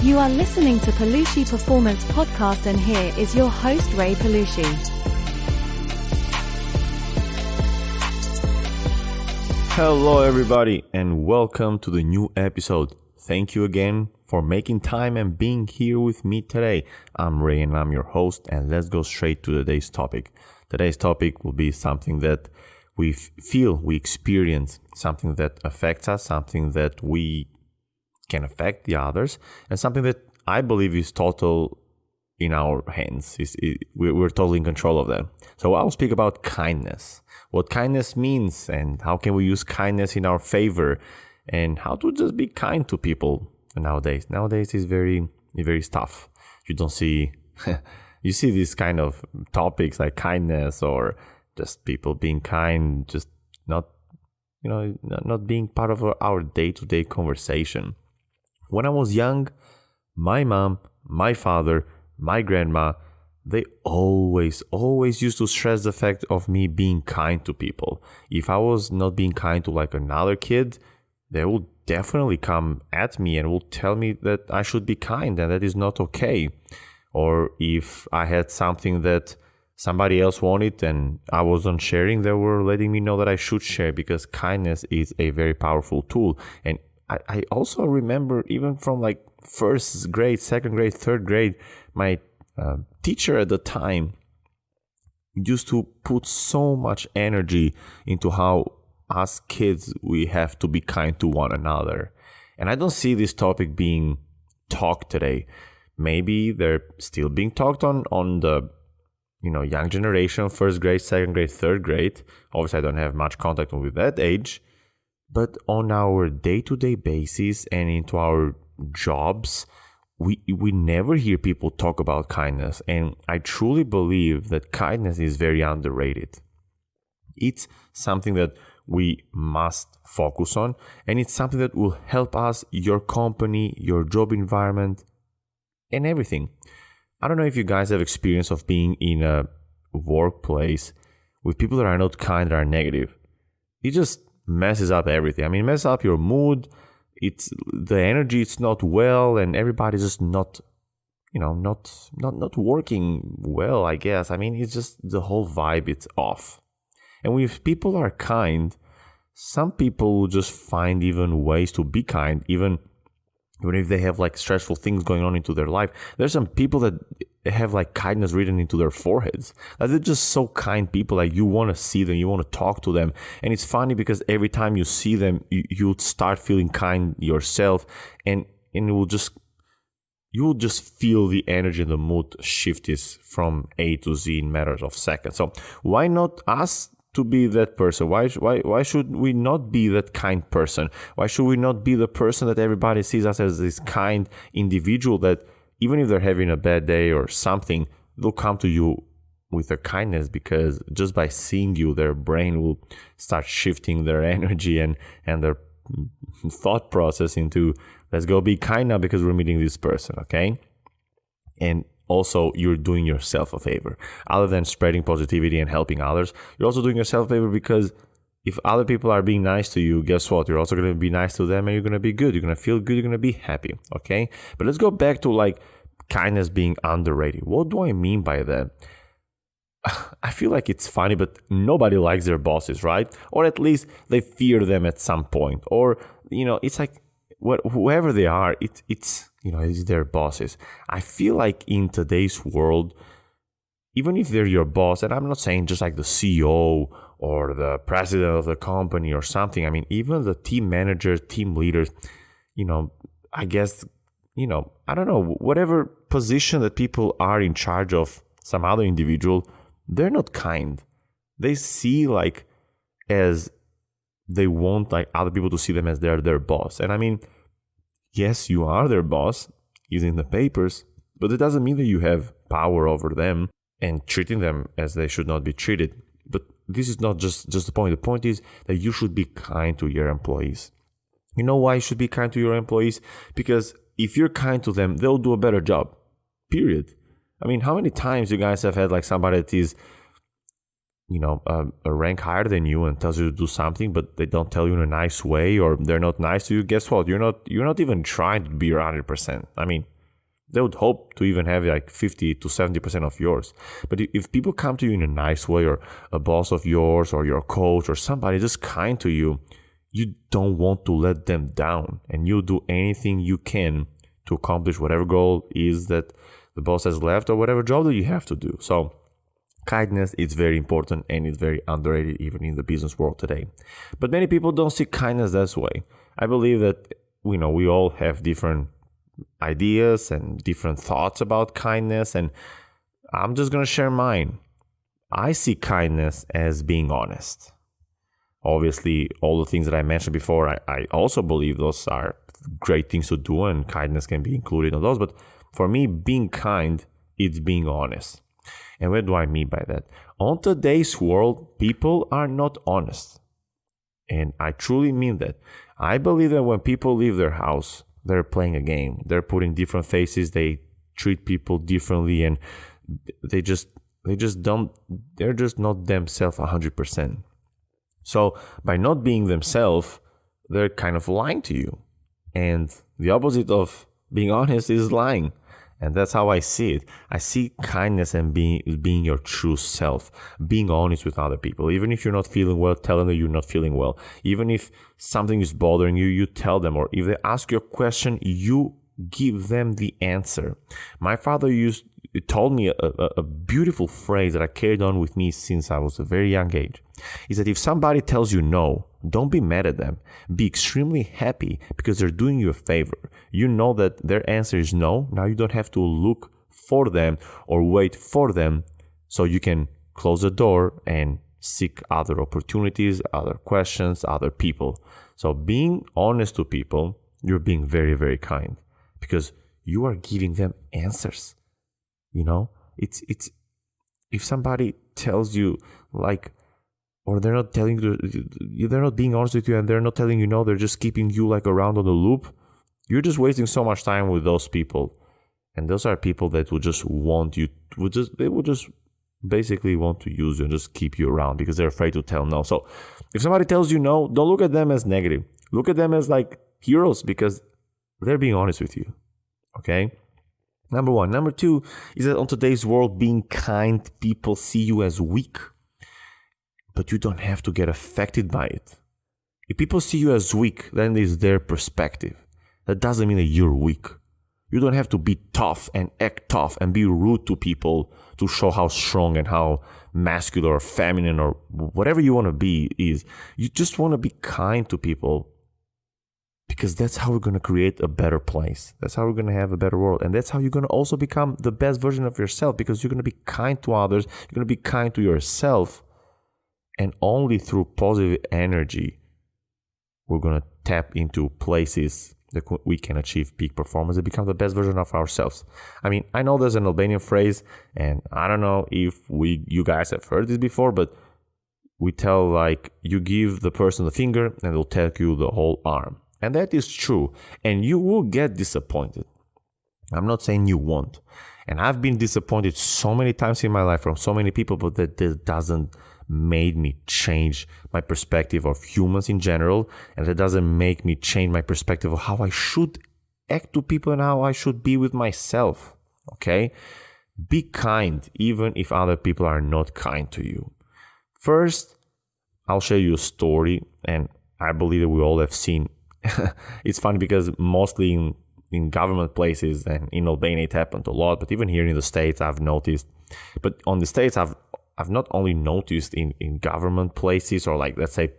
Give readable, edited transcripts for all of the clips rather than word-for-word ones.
You are listening to Palushi Performance Podcast, and here is your host, Ray Palushi. Hello everybody and welcome to the new episode. Thank you again for making time and being here with me today. I'm Ray and I'm your host, and let's go straight to today's topic. Today's topic will be something that we feel, we experience, something that affects us, something that we can affect the others, and something that I believe is total in our hands. We're totally in control of that. So I'll speak about kindness, what kindness means, and how can we use kindness in our favor, and how to just be kind to people nowadays. Nowadays is very, very tough. You don't see, you see these kind of topics like kindness or just people being kind, just not being part of our day-to-day conversation. When I was young, my mom, my father, my grandma, they always used to stress the fact of me being kind to people. If I was not being kind to like another kid, they will definitely come at me and will tell me that I should be kind and that is not okay. Or if I had something that somebody else wanted and I wasn't sharing, they were letting me know that I should share, because kindness is a very powerful tool. And I also remember, even from like first grade, second grade, third grade, my teacher at the time used to put so much energy into how us kids, we have to be kind to one another. And I don't see this topic being talked today. Maybe they're still being talked on the young generation, first grade, second grade, third grade. Obviously, I don't have much contact with that age. But on our day-to-day basis and into our jobs, we never hear people talk about kindness. And I truly believe that kindness is very underrated. It's something that we must focus on, and it's something that will help us, your company, your job environment, and everything. I don't know if you guys have experience of being in a workplace with people that are not kind, that are negative. It just messes up everything. I mean, it messes up your mood. It's the energy. It's not well, and everybody's just not working well, I guess. I mean, it's just the whole vibe. It's off. And if people are kind, some people will just find even ways to be kind, even if they have like stressful things going on into their life. There's some people that have like kindness written into their foreheads. Like, they're just so kind people. Like, you want to see them, you want to talk to them. And it's funny because every time you see them, you start feeling kind yourself, and you will just feel the energy and the mood shift is from A to Z in matters of seconds. So why not us to be that person? Why should we not be that kind person? Why should we not be the person that everybody sees us as this kind individual that even if they're having a bad day or something, they'll come to you with their kindness, because just by seeing you, their brain will start shifting their energy and their thought process into, let's go be kind now because we're meeting this person, okay? And also, you're doing yourself a favor. Other than spreading positivity and helping others, you're also doing yourself a favor, because if other people are being nice to you, guess what? You're also going to be nice to them, and you're going to be good. You're going to feel good. You're going to be happy, okay? But let's go back to like kindness being underrated. What do I mean by that? I feel like it's funny, but nobody likes their bosses, right? Or at least they fear them at some point. Or, it's like whoever they are, it's their bosses. I feel like in today's world, even if they're your boss, and I'm not saying just like the CEO or the president of the company or something. I mean, even the team managers, team leaders, I guess, I don't know, whatever position that people are in charge of some other individual, they're not kind. They see like as they want like other people to see them as they're their boss. And I mean, yes, you are their boss using the papers, but it doesn't mean that you have power over them and treating them as they should not be treated. But this is not just the point. The point is that you should be kind to your employees. You know why you should be kind to your employees? Because if you're kind to them, they'll do a better job. Period. I mean, how many times you guys have had like somebody that is a rank higher than you and tells you to do something, but they don't tell you in a nice way, or they're not nice to you, guess what? You're not even trying to be 100%. I mean, they would hope to even have like 50 to 70% of yours. But if people come to you in a nice way, or a boss of yours, or your coach, or somebody just kind to you, you don't want to let them down, and you do anything you can to accomplish whatever goal is that the boss has left, or whatever job that you have to do. So kindness is very important, and it's very underrated even in the business world today. But many people don't see kindness that way. I believe that we all have different ideas and different thoughts about kindness, and I'm just going to share mine. I see kindness as being honest. Obviously, all the things that I mentioned before, I also believe those are great things to do, and kindness can be included in those. But for me, being kind, it's being honest. And what do I mean by that? On today's world, people are not honest. And I truly mean that. I believe that when people leave their house, they're playing a game. They're putting different faces. They treat people differently, and they're just not themselves 100%. So by not being themselves, they're kind of lying to you. And the opposite of being honest is lying. And that's how I see it. I see kindness and being your true self, being honest with other people. Even if you're not feeling well, tell them that you're not feeling well. Even if something is bothering you, you tell them. Or if they ask you a question, you give them the answer. My father told me a beautiful phrase that I carried on with me since I was a very young age. He said, if somebody tells you no, don't be mad at them. Be extremely happy because they're doing you a favor. You know that their answer is no. Now you don't have to look for them or wait for them, so you can close the door and seek other opportunities, other questions, other people. So being honest to people, you're being very, very kind because you are giving them answers. It's if somebody tells you or they're not telling you, they're not being honest with you, and they're not telling you no, they're just keeping you around on the loop. You're just wasting so much time with those people, and those are people that would just want you. They would just basically want to use you and just keep you around because they're afraid to tell no. So if somebody tells you no, don't look at them as negative. Look at them as heroes because they're being honest with you. Okay. Number one. Number two is that on today's world, being kind, people see you as weak. But you don't have to get affected by it. If people see you as weak, then it's their perspective. That doesn't mean that you're weak. You don't have to be tough and act tough and be rude to people to show how strong and how masculine or feminine or whatever you want to be is. You just want to be kind to people because that's how we're going to create a better place. That's how we're going to have a better world. And that's how you're going to also become the best version of yourself because you're going to be kind to others. You're going to be kind to yourself. And only through positive energy, we're going to tap into places that we can achieve peak performance and become the best version of ourselves. I mean, I know there's an Albanian phrase, and I don't know if you guys have heard this before, but we tell you give the person the finger and they'll take you the whole arm. And that is true. And you will get disappointed. I'm not saying you won't. And I've been disappointed so many times in my life from so many people, but that doesn't made me change my perspective of humans in general, and that doesn't make me change my perspective of how I should act to people and how I should be with myself. Okay? Be kind even if other people are not kind to you. First, I'll share you a story, and I believe that we all have seen. It's funny because mostly in government places and in Albania it happened a lot, but even here in the States I've noticed. But on the States I've not only noticed in government places or let's say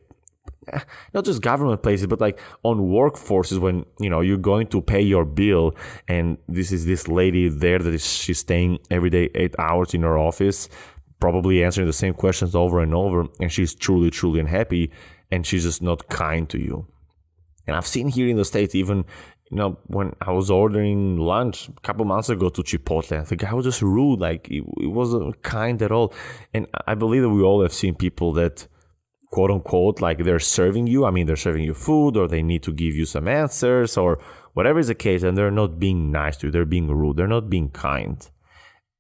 not just government places, but on workforces when you're going to pay your bill and this lady there she's staying every day 8 hours in her office, probably answering the same questions over and over, and she's truly, truly unhappy, and she's just not kind to you. And I've seen here in the States even when I was ordering lunch a couple months ago to Chipotle, the guy was just rude. It wasn't kind at all. And I believe that we all have seen people that, quote unquote, they're serving you. I mean, they're serving you food, or they need to give you some answers, or whatever is the case, and they're not being nice to you. They're being rude. They're not being kind.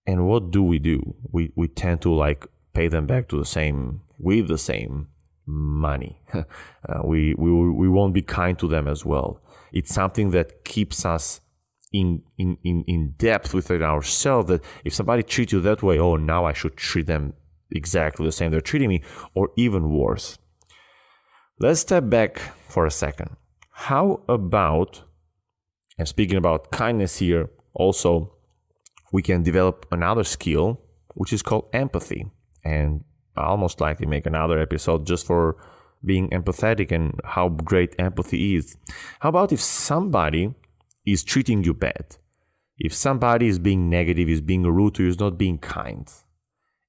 And what do? We tend to pay them back to with the same money. We won't be kind to them as well. It's something that keeps us in depth within ourselves, that if somebody treats you that way, oh, now I should treat them exactly the same they're treating me, or even worse. Let's step back for a second. How about, and speaking about kindness here, also we can develop another skill which is called empathy, and I'll most likely make another episode just for being empathetic and how great empathy is. How about if somebody is treating you bad, if somebody is being negative, is being rude to you, is not being kind,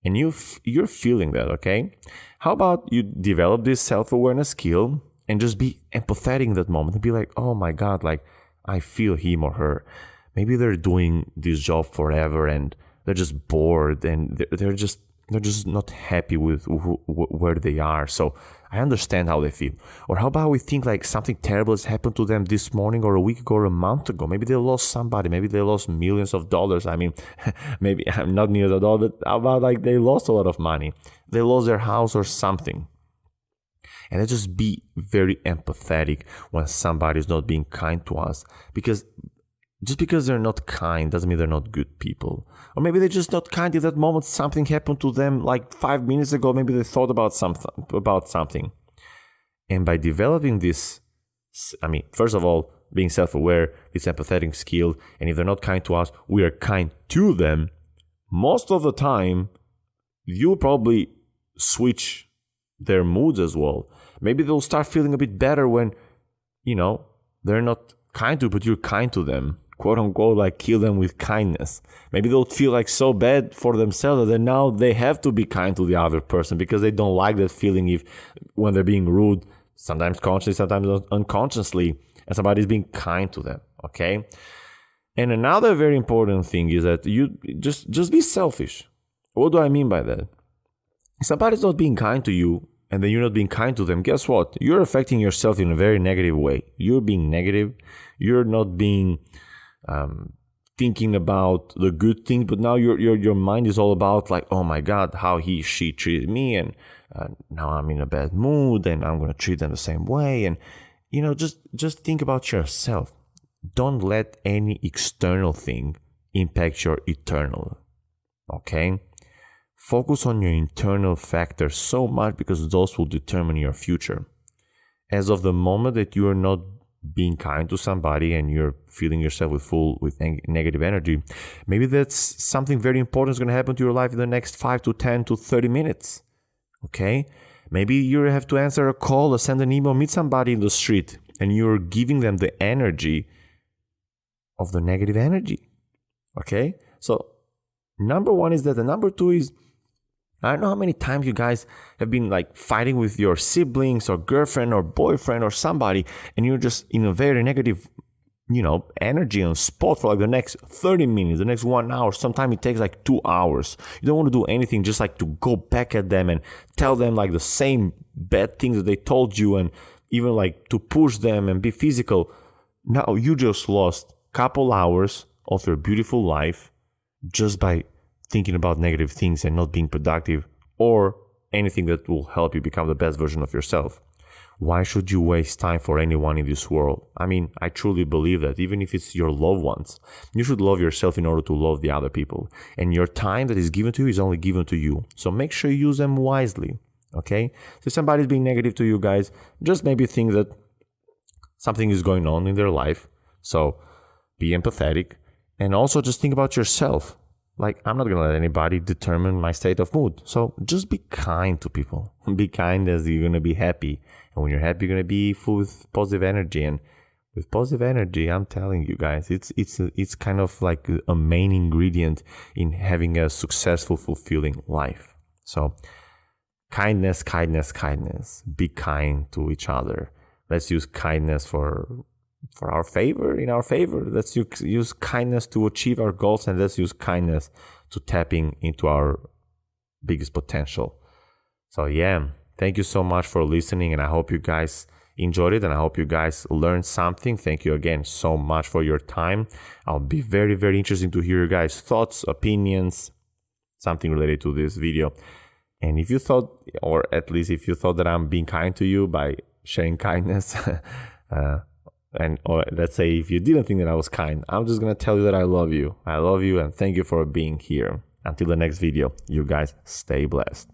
and you're feeling that, okay? How about you develop this self-awareness skill and just be empathetic in that moment and be like, oh my God, like I feel him or her. Maybe they're doing this job forever and they're just bored and they're just not happy with where they are. So I understand how they feel. Or how about we think like something terrible has happened to them this morning or a week ago or a month ago. Maybe they lost somebody. Maybe they lost millions of dollars. I mean, maybe not millions of dollars, but how about like they lost a lot of money? They lost their house or something. And let's just be very empathetic when somebody is not being kind to us. Because just because they're not kind doesn't mean they're not good people. Or maybe they're just not kind in that moment. Something happened to them like 5 minutes ago. Maybe they thought about something. And by developing this, I mean, first of all, being self-aware, this empathetic skill, and if they're not kind to us, we are kind to them. Most of the time, you'll probably switch their moods as well. Maybe they'll start feeling a bit better when, they're not kind to you, but you're kind to them. Quote unquote, like kill them with kindness. Maybe they'll feel like so bad for themselves that now they have to be kind to the other person because they don't like that feeling when they're being rude, sometimes consciously, sometimes unconsciously, and somebody's being kind to them, okay? And another very important thing is that you just be selfish. What do I mean by that? If somebody's not being kind to you and then you're not being kind to them, guess what? You're affecting yourself in a very negative way. You're being negative. You're not being thinking about the good thing, but now your mind is all about like, oh my God, how she treated me, and now I'm in a bad mood, and I'm gonna treat them the same way, and just think about yourself. Don't let any external thing impact your eternal. Okay, focus on your internal factors so much because those will determine your future. As of the moment that you are not being kind to somebody and you're feeling yourself with negative energy, maybe that's something very important is going to happen to your life in the next 5 to 10 to 30 minutes. Okay? Maybe you have to answer a call or send an email, meet somebody in the street, and you're giving them the energy of the negative energy. Okay? So number one is that. And number two is, I don't know how many times you guys have been like fighting with your siblings or girlfriend or boyfriend or somebody, and you're just in a very negative, energy on spot for like the next 30 minutes, the next 1 hour. Sometimes it takes like 2 hours. You don't want to do anything, just like to go back at them and tell them like the same bad things that they told you, and even like to push them and be physical. Now you just lost a couple hours of your beautiful life just by thinking about negative things and not being productive or anything that will help you become the best version of yourself. Why should you waste time for anyone in this world? I mean, I truly believe that even if it's your loved ones, you should love yourself in order to love the other people. And your time that is given to you is only given to you. So make sure you use them wisely, okay? So if somebody's being negative to you guys, just maybe think that something is going on in their life. So be empathetic and also just think about yourself. Like, I'm not going to let anybody determine my state of mood. So just be kind to people. Be kind as you're going to be happy. And when you're happy, you're going to be full with positive energy. And with positive energy, I'm telling you guys, it's kind of like a main ingredient in having a successful, fulfilling life. So kindness. Be kind to each other. Let's use kindness in our favor. Let's use kindness to achieve our goals, and let's use kindness to tapping into our biggest potential. So yeah, thank you so much for listening, and I hope you guys enjoyed it, and I hope you guys learned something. Thank you again so much for your time. I'll be very, very interested to hear your guys' thoughts, opinions, something related to this video. And if you thought, or at least if you thought that I'm being kind to you by sharing kindness, or let's say if you didn't think that I was kind, I'm just gonna tell you that I love you. I love you and thank you for being here. Until the next video, you guys stay blessed.